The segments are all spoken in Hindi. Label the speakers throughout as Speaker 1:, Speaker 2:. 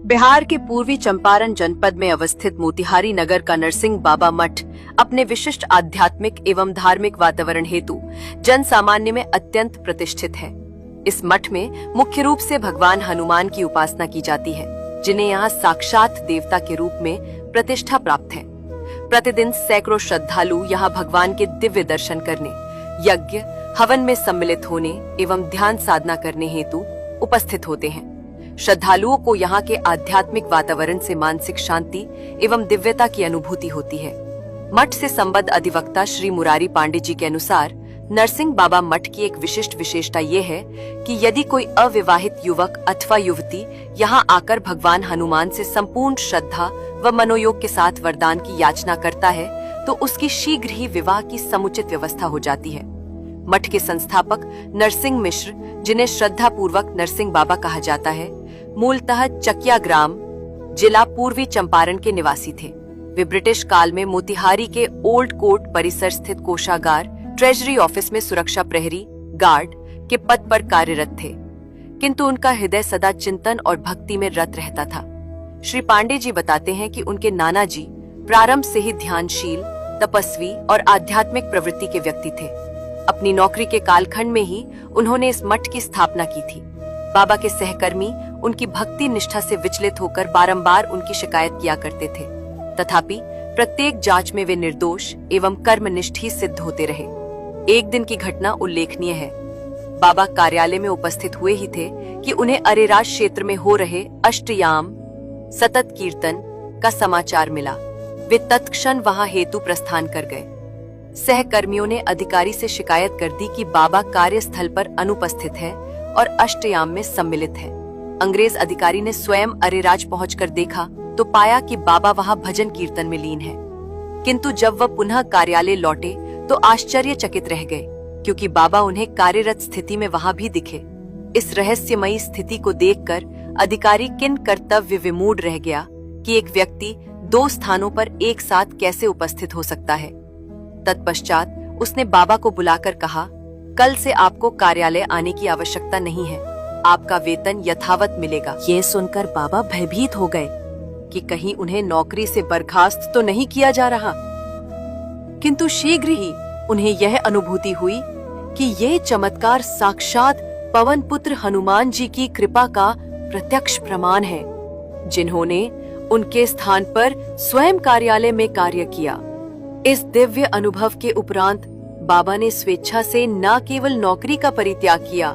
Speaker 1: बिहार के पूर्वी चंपारण जनपद में अवस्थित मोतिहारी नगर का नरसिंह बाबा मठ अपने विशिष्ट आध्यात्मिक एवं धार्मिक वातावरण हेतु जन सामान्य में अत्यंत प्रतिष्ठित है। इस मठ में मुख्य रूप से भगवान हनुमान की उपासना की जाती है, जिन्हें यहाँ साक्षात देवता के रूप में प्रतिष्ठा प्राप्त है। प्रतिदिन सैकड़ों श्रद्धालु यहाँ भगवान के दिव्य दर्शन करने, यज्ञ हवन में सम्मिलित होने एवं ध्यान साधना करने हेतु उपस्थित होते हैं। श्रद्धालुओं को यहाँ के आध्यात्मिक वातावरण से मानसिक शांति एवं दिव्यता की अनुभूति होती है। मठ से संबद्ध अधिवक्ता श्री मुरारी पांडे जी के अनुसार नरसिंह बाबा मठ की एक विशिष्ट विशेषता ये है कि यदि कोई अविवाहित युवक अथवा युवती यहाँ आकर भगवान हनुमान से संपूर्ण श्रद्धा व मनोयोग के साथ वरदान की याचना करता है तो उसकी शीघ्र ही विवाह की समुचित व्यवस्था हो जाती है। मठ के संस्थापक नरसिंह मिश्र, जिन्हें श्रद्धा पूर्वक नरसिंह बाबा कहा जाता है, मूलतः चकिया ग्राम, जिला पूर्वी चंपारण के निवासी थे। वे ब्रिटिश काल में मोतिहारी के ओल्ड कोर्ट परिसर स्थित कोषागार ट्रेजरी ऑफिस में सुरक्षा प्रहरी गार्ड के पद पर कार्यरत थे, किंतु उनका हृदय सदा चिंतन और भक्ति में रत रहता था। श्री पांडे जी बताते हैं कि उनके नाना जी प्रारंभ से ही ध्यानशील, तपस्वी और आध्यात्मिक प्रवृत्ति के व्यक्ति थे। अपनी नौकरी के कालखंड में ही उन्होंने इस मठ की स्थापना की थी। बाबा के सहकर्मी उनकी भक्ति निष्ठा से विचलित होकर बारंबार उनकी शिकायत किया करते थे, तथापि प्रत्येक जांच में वे निर्दोष एवं कर्मनिष्ठ ही सिद्ध होते रहे। एक दिन की घटना उल्लेखनीय है। बाबा कार्यालय में उपस्थित हुए ही थे कि उन्हें अरेराज क्षेत्र में हो रहे अष्टयाम सतत कीर्तन का समाचार मिला। वे तत्क्षण वहां हेतु प्रस्थान कर गए। सहकर्मियों ने अधिकारी से शिकायत कर दी कि बाबा कार्यस्थल पर अनुपस्थित है और अष्टयाम में सम्मिलित है। अंग्रेज अधिकारी ने स्वयं अरेराज पहुंचकर देखा तो पाया कि बाबा वहां भजन कीर्तन में लीन है, किंतु जब वह पुनः कार्यालय लौटे तो आश्चर्यचकित रह गए, क्योंकि बाबा उन्हें कार्यरत स्थिति में वहां भी दिखे। इस रहस्यमयी स्थिति को देखकर अधिकारी किन कर्तव्य विमूढ़ रह गया कि एक व्यक्ति दो स्थानों पर एक साथ कैसे उपस्थित हो सकता है। तत्पश्चात उसने बाबा को बुलाकर कहा, कल से आपको कार्यालय आने की आवश्यकता नहीं है, आपका वेतन यथावत मिलेगा। ये सुनकर बाबा भयभीत हो गए कि कहीं उन्हें नौकरी से बर्खास्त तो नहीं किया जा रहा, किंतु शीघ्र ही उन्हें यह अनुभूति हुई कि ये चमत्कार साक्षात पवन पुत्र हनुमान जी की कृपा का प्रत्यक्ष प्रमाण है, जिन्होंने उनके स्थान पर स्वयं कार्यालय में कार्य किया। इस दिव्य अनुभव के उपरांत बाबा ने स्वेच्छा से न केवल नौकरी का परित्याग किया,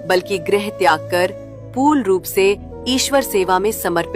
Speaker 1: बल्कि गृह त्याग कर पूर्ण रूप से ईश्वर सेवा में समर्पित